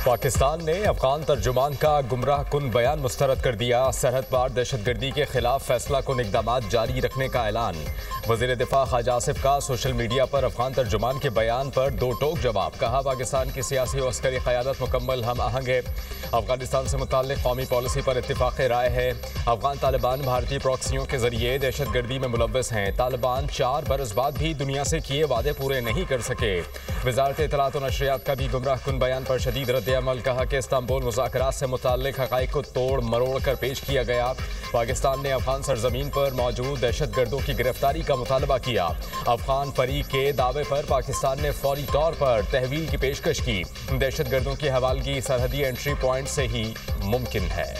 पाकिस्तान ने अफगान तर्जुमान का गुमराह कुन बयान मुस्तरद कर दिया। सरहद पार दहशतगर्दी के खिलाफ फैसला कुन इक़दामात जारी रखने का ऐलान। वज़ीर दिफा ख्वाजा आसिफ का सोशल मीडिया पर अफगान तर्जुमान के बयान पर दो टोक जवाब। कहा, पाकिस्तान की सियासी और अस्करी क़यादत मुकम्मल हम आहंग है। अफगानिस्तान से मुताल्लिक़ कौमी पॉलिसी पर इत्तिफ़ाक़ राय है। अफगान तालिबान भारतीय प्रॉक्सियों के ज़रिए दहशतगर्दी में मुलव्वस हैं। तालिबान 4 बरस बाद भी दुनिया से किए वादे पूरे नहीं कर सके। वज़ारत इत्तलात और नशरियात का भी गुमराह कुन बयान पर शदीद रद्द-ए-अमल। कहा कि इस्तांबुल मुज़ाकरात से मुताल्लिक़ हक़ाइक़ को तोड़ मरोड़ कर पेश किया गया। पाकिस्तान ने अफगान सरजमीन पर मौजूद दहशतगर्दों की गिरफ्तारी का मुतालबा किया। अफगान फरीक के दावे पर पाकिस्तान ने फौरी तौर पर तहवील की पेशकश की। दहशतगर्दों की हवालगी सरहदी एंट्री पॉइंट से ही मुमकिन है।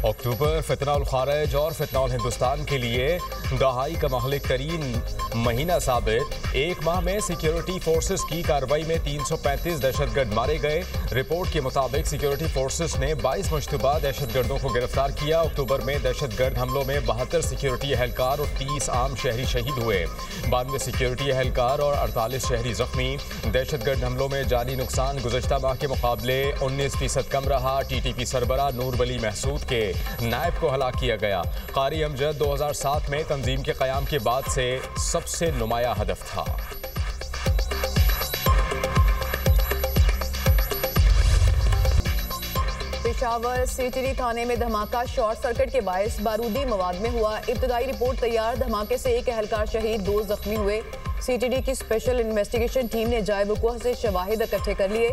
अक्टूबर फितनाउल खारिज और फितनाउल हिंदुस्तान के लिए दहाई का महलिक तरीन महीना साबित। एक माह में सिक्योरिटी फोर्सेस की कार्रवाई में 335 दहशतगर्द मारे गए। रिपोर्ट के मुताबिक सिक्योरिटी फोर्सेस ने 22 मुश्तबा दहशतगर्दों को गिरफ्तार किया। अक्टूबर में दहशतगर्द हमलों में 72 सिक्योरिटी एहलकार और 30 आम शहरी शहीद हुए। 92 सिक्योरिटी एहलकार और 48 शहरी जख्मी। दहशतगर्द हमलों में जानी नुकसान गुज़श्ता माह के मुकाबले 19% कम रहा। TTP सरबराह नूर वली महसूद के नायब को हलाक किया गया। कारी अमजद 2007 में तंजीम के क़याम के बाद से सबसे नुमाया हदफ था। पेशावर CTD थाने में धमाका, शॉर्ट सर्किट के बायस बारूदी मवाद में हुआ। इब्तदाई रिपोर्ट तैयार। धमाके से एक एहलकार शहीद, 2 जख्मी हुए। CTD की स्पेशल इन्वेस्टिगेशन टीम ने जाए वक़ूअ से शवाहिद इकट्ठे कर लिए।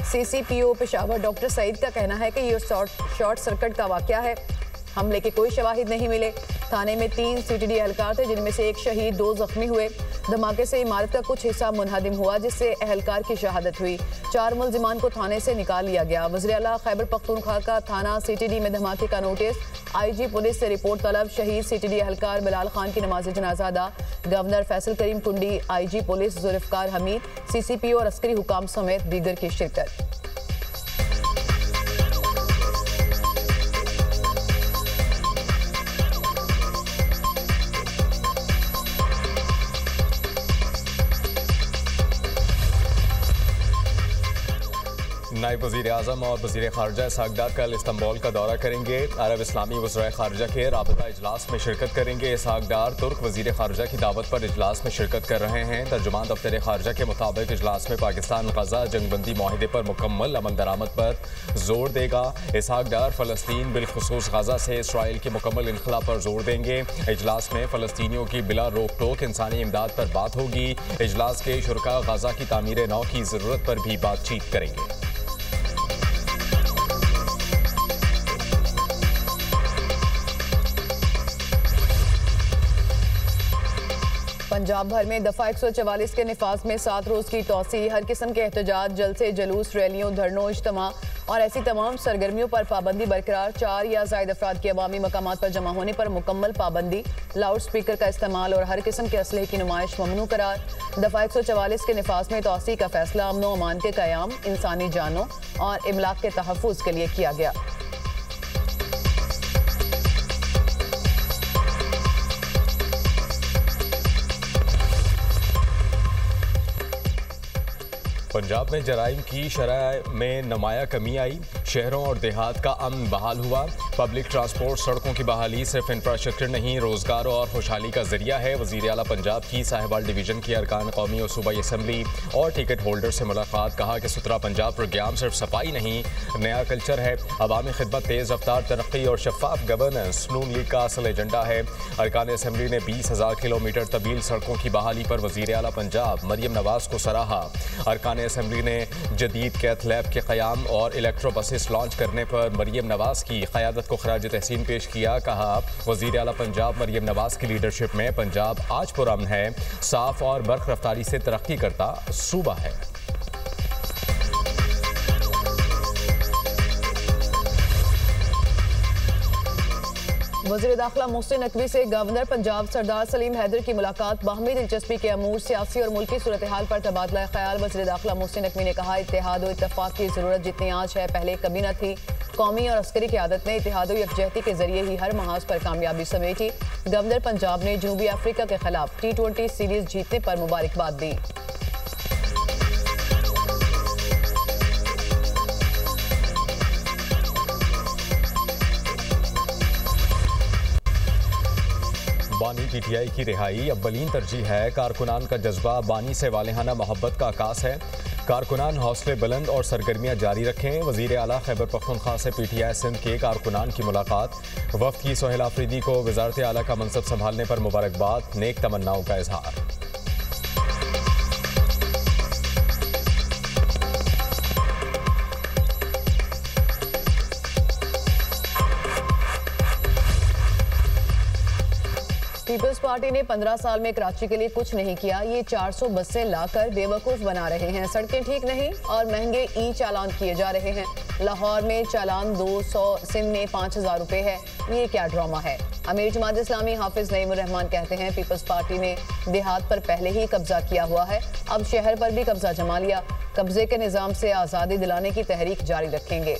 CCPO पेशावर डॉक्टर सईद का कहना है कि ये शॉर्ट सर्किट का वाक़या है। हमले के कोई शवाहिद नहीं मिले। थाने में 3 CTD एहलकार थे, जिनमें से एक शहीद, 2 जख्मी हुए। धमाके से इमारत का कुछ हिस्सा मुनहदिम हुआ, जिससे एहलकार की शहादत हुई। 4 मुल्जिमान को थाने से निकाल लिया गया। वज़ीर आला खैबर पख्तूनख्वा का थाना CTD में धमाके का नोटिस। IG पुलिस से रिपोर्ट तलब। शहीद CTD एहलकार बिलाल खान की नमाज जनाजा अदा। Governor Faisal Karim Kundi, IG police Zulfiqar Hameed, CCPO और अस्करी हुकाम समेत दीगर की शिरकत। नायब वज़ीर आज़म और वज़ीर ख़ारजा इसहाक़ डार कल इस्तांबुल का दौरा करेंगे। अरब इस्लामी वज़राए ख़ारजा के राबता इजलास में शिरकत करेंगे। इसहाक़ डार तुर्क वज़ीर ख़ारजा की दावत पर इजलास में शिरकत कर रहे हैं। तर्जुमान दफ्तर ख़ारजा के मुताबिक इजलास में पाकिस्तान गज़ा जंगबंदी माहिदे पर मुकम्मल अमल दरामद पर जोर देगा। इसहाक़ डार फ़लस्तीन बिलखुसूस गज़ा से इसराइल के मुकम्मल इनखला पर जोर देंगे। इजलास में फ़लस्तीनियों की बिला रोक टोक इंसानी इमदाद पर बात होगी। इजलास के शुरका गज़ा की तामीर नौ की ज़रूरत पर भी बातचीत करेंगे। पंजाब भर में दफ़ा 144 के निफाज में 7 रोज़ की तोसी। हर किस्म के एहतजाज, जलसे, जुलूस, रैलियों, धरनों, इज्तिमा और ऐसी तमाम सरगर्मियों पर पाबंदी बरकरार। 4 या ज़ायद अफराद के अवामी मकामात पर जमा होने पर मुकम्मल पाबंदी। लाउड स्पीकर का इस्तेमाल और हर किस्म के असलहे की नुमाइश ममनू करार। दफ़ा 144 के निफाज में तोसी का फैसला अमन व अमान के क़याम, इंसानी जानों और इमलाक के तहफ़्फ़ुज़ के लिए किया गया। पंजाब में जराइम की शरह में नुमाया कमी आई। शहरों और देहात का अमन बहाल हुआ। पब्लिक ट्रांसपोर्ट, सड़कों की बहाली सिर्फ इंफ्रास्ट्रक्चर नहीं, रोजगार और खुशहाली का जरिया है। वज़ीर आला पंजाब की साहिवाल डिवीजन की अरकान कौमी और सूबाई असम्बली और टिकट होल्डर से मुलाकात। कहा कि सुथरा पंजाब प्रोग्राम सिर्फ सफाई नहीं, नया कल्चर है। अवामी खिदमत, तेज़ रफ्तार तरक्की और शफाफ गवर्नेंस नून लीग का असल एजेंडा है। अरकान असम्बली ने 20,000 किलोमीटर तवील सड़कों की बहाली पर वज़ीर आला पंजाब मरियम नवाज को सराहा। अरकान असम्बली ने जदीद कैथ लैब के क़याम और इलेक्ट्रो बसेस लॉन्च करने पर मरियम नवाज की क़यादत को खराज तहसीन पेश किया। कहा, वज़ीर आला पंजाब मरियम नवाज की लीडरशिप में पंजाब आज पुरअमन है, साफ और बर्क रफ्तारी से तरक्की करता सूबा है। वज़ीर दाखिला मोहसिन नकवी से गवर्नर पंजाब सरदार सलीम हैदर की मुलाकात। बाहमी दिलचस्पी के अमूर, सियासी और मुल्की सूरत हाल पर तबादला ख्याल। वज़ीर दाखिला मोहसिन नकवी ने कहा, इत्तेहाद और इत्तफाक की ज़रूरत जितनी आज है पहले कभी न थी। कौमी और अस्करी क़यादत ने इत्तेहाद व यकजहती के जरिए ही हर महाज पर कामयाबी समेटी। गवर्नर पंजाब ने जनूबी अफ्रीका के खिलाफ T20 सीरीज जीतने पर मुबारकबाद दी। बानी PTI की रिहाई अव्वलीन तरजीह है। कारकुनान का जज्बा बानी से वालेहाना मोहब्बत का आकाश है। कारकुनान हौसले बुलंद और सरगर्मियां जारी रखें। वज़ीर आला खैबर पख्तूनख्वा से PTI सिंध के कारकुनान की मुलाकात। वफ्द की सोहेल आफरीदी को वज़ारत आला का मनसब संभालने पर मुबारकबाद, नेक तमन्नाओं का इजहार। पीपल्स पार्टी ने 15 साल में कराची के लिए कुछ नहीं किया। ये 400 बसें लाकर बेवकूफ़ बना रहे हैं। सड़कें ठीक नहीं और महंगे चालान किए जा रहे हैं। लाहौर में चालान 200, सिंध में 5000 रुपये है। ये क्या ड्रामा है? अमीर जमात इस्लामी हाफिज नईमुर रहमान कहते हैं पीपल्स पार्टी ने देहात पर पहले ही कब्जा किया हुआ है, अब शहर पर भी कब्जा जमा लिया। कब्जे के निज़ाम से आज़ादी दिलाने की तहरीक जारी रखेंगे।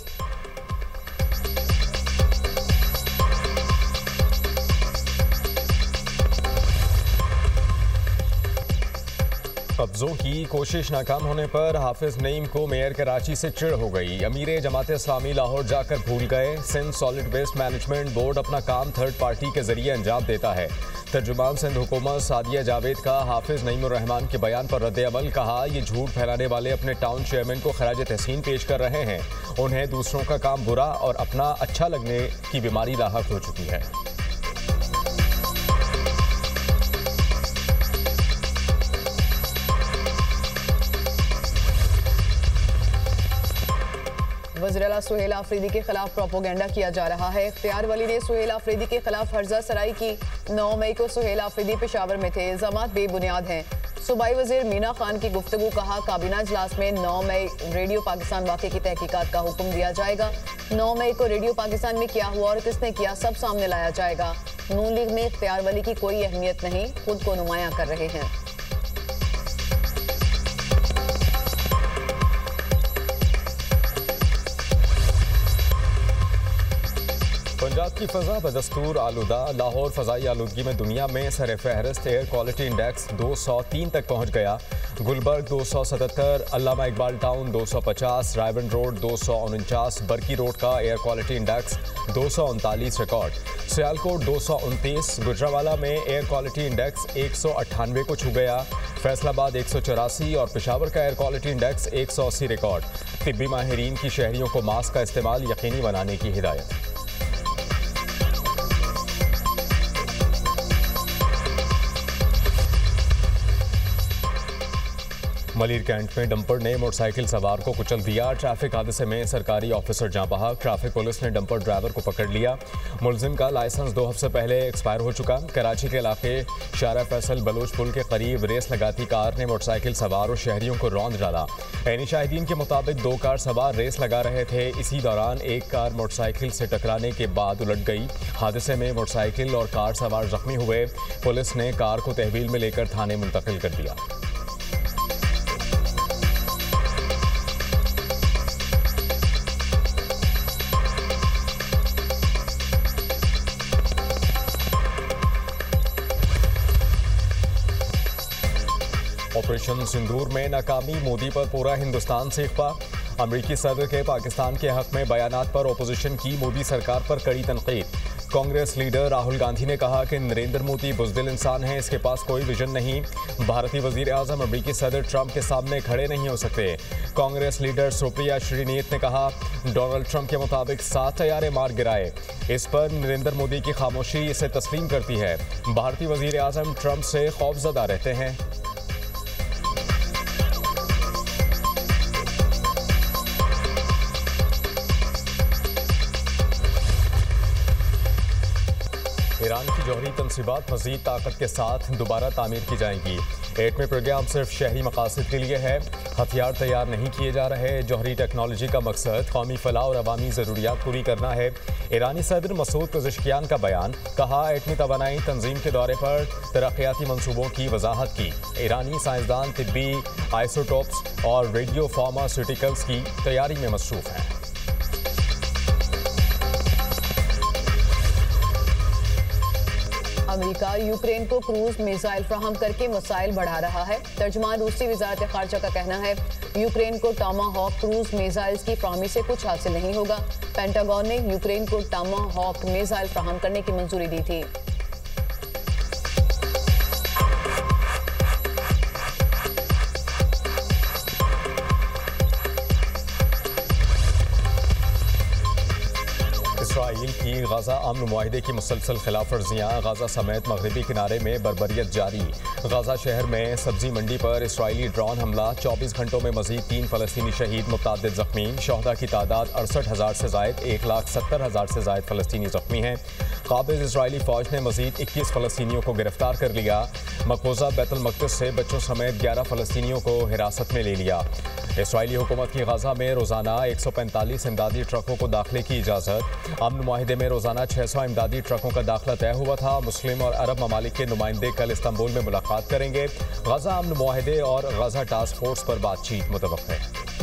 कब्जों की कोशिश नाकाम होने पर हाफिज नईम को मेयर कराची से चिढ़ हो गई। अमीर जमात इस्लामी लाहौर जाकर भूल गए। Sindh solid waste management board अपना काम थर्ड पार्टी के जरिए अंजाम देता है। तर्जुमान सिंध हुकूमत सादिया जावेद का हाफिज नईमुर रहमान के बयान पर रद्द-ए-अमल। कहा, ये झूठ फैलाने वाले अपने टाउन चेयरमैन को खराज तहसीन पेश कर रहे हैं। उन्हें दूसरों का काम बुरा और अपना अच्छा लगने की बीमारी लाहक हो चुकी है। वज़ीर आला सुहेल आफरीदी के खिलाफ प्रोपोगेंडा किया जा रहा है। इख्तियार वली ने सुहेल आफरीदी के खिलाफ हर्जा सराई की। 9 मई को सुहेल आफरीदी पेशावर में थे। इल्जामात बेबुनियाद हैं। सूबाई वज़ीर मीना खान की गुफ्तगू। कहा, काबीना इजलास में 9 मई रेडियो पाकिस्तान वाक़े की तहकीकात का हुक्म दिया जाएगा। 9 मई को रेडियो पाकिस्तान में क्या हुआ और किसने किया, सब सामने लाया जाएगा। नून लीग में इख्तियार वली की कोई अहमियत नहीं, खुद को नुमायां कर रहे हैं। पंजाब की फ़ज़ा बदस्तूर आलूदा। लाहौर फ़ज़ाई आलूदगी में दुनिया में सर फहरिस्त। एयर क्वालिटी इंडेक्स 203 तक पहुँच गया। गुलबर्ग 277, अल्लामा इकबाल टाउन 250, रायबन रोड 249, बरकी रोड का air quality index 239 record. Sialkot 229, Gujranwala में एयर क्वालिटी इंडेक्स 198 को छू गया। फैसलाबाद 184 और पेशावर का एयर क्वालिटी इंडेक्स 180 रिकॉर्ड। तिब्बी माहिरीन की शहरियों को मास्क का इस्तेमाल यकीनी बनाने की हिदायत। मलिर कैंट में डंपर ने मोटरसाइकिल सवार को कुचल दिया। ट्रैफिक हादसे में सरकारी ऑफिसर जाँ बहक। ट्रैफिक पुलिस ने डंपर ड्राइवर को पकड़ लिया। मुलजिम का लाइसेंस 2 हफ्ते पहले एक्सपायर हो चुका। कराची के इलाके शारा फैसल बलोच पुल के करीब रेस लगाती कार ने मोटरसाइकिल सवार और शहरियों को रौंद डाला। ऐनी शाहिदीन के मुताबिक 2 कार सवार रेस लगा रहे थे। इसी दौरान एक कार मोटरसाइकिल से टकराने के बाद उलट गई। हादसे में मोटरसाइकिल और कार सवार जख्मी हुए। पुलिस ने कार को तहवील में लेकर थाने मुंतकिल कर दिया। ऑपरेशन सिंदूर में नाकामी। मोदी पर पूरा हिंदुस्तान सीखा। अमरीकी सदर के पाकिस्तान के हक में बयानात पर ओपोजिशन की मोदी सरकार पर कड़ी तनकीद। कांग्रेस लीडर राहुल गांधी ने कहा कि नरेंद्र मोदी बुज़दिल इंसान है, इसके पास कोई विजन नहीं। भारतीय वज़ीर आज़म अमरीकी सदर ट्रंप के सामने खड़े नहीं हो सकते। कांग्रेस लीडर सुप्रिया श्रीनीत ने कहा, डोनाल्ड ट्रंप के मुताबिक 7 तैयारे मार गिराए। इस पर नरेंद्र मोदी की खामोशी इसे तस्लीम करती है। भारतीय वज़ीर आज़म ट्रंप से खौफजदा रहते हैं। ईरान की जौहरी तनसीबात मज़ीद ताकत के साथ दोबारा तामीर की जाएंगी। एटमी प्रोग्राम सिर्फ शहरी मकासद के लिए है, हथियार तैयार नहीं किए जा रहे। जौहरी टेक्नोलॉजी का मकसद कौमी फलाह और अवामी ज़रूरियात पूरी करना है। ईरानी सदर मसूद पेज़ेश्कियान का बयान। कहा, एटमी तवानाई तंजीम के दौरे पर तरक्याती मनसूबों की वजाहत की। ईरानी साइंसदान तिब्बी आइसोटोप्स और रेडियो फार्मास्यूटिकल्स की तैयारी में मसरूफ़ हैं। अमेरिका यूक्रेन को क्रूज मिसाइल फ्राहम करके मिसाइल बढ़ा रहा है। तर्जुमान रूसी वजारत खारजा का कहना है यूक्रेन को टॉमाहॉक क्रूज मिसाइल्स की फ्राहमी से कुछ हासिल नहीं होगा। पेंटागन ने यूक्रेन को टॉमाहॉक मिसाइल फ्राहम करने की मंजूरी दी थी। इसराइल की गाजा अमन मुआहिदे की मुसलसल खिलाफ वर्जियाँ, गाजा समेत मगरबी किनारे में बर्बरियत जारी। गाजा शहर में सब्जी मंडी पर इसराइली ड्रोन हमला, 24 घंटों में मजीद 3 फलस्तीनी शहीद, मुतअद्दिद जख्मी। शहदा की तादाद 68,000 से जायद, 1,70,000 से जायद फलस्तीनी जख्मी हैं। काबिज इसराइली फौज ने मजीद 21 फलस्तीनियों को गिरफ्तार कर लिया। मकबूजा बैतुल मक़दिस से बच्चों समेत 11 फलस्तीनियों को हिरासत में ले लिया। इसराइली हुकूमत की गाजा में रोज़ाना 145 इमदादी ट्रकों को दाखिले की इजाज़त। अमन मुआहिदे में रोज़ाना 600 इमदादी ट्रकों का दाखिला तय हुआ था। मुस्लिम और अरब ममालिक के नुमाइंदे कल इस्तांबुल में मुलाकात करेंगे। गाजा अमन मुआहिदे और गाजा टास्क फोर्स पर बातचीत मुतवक्किल है।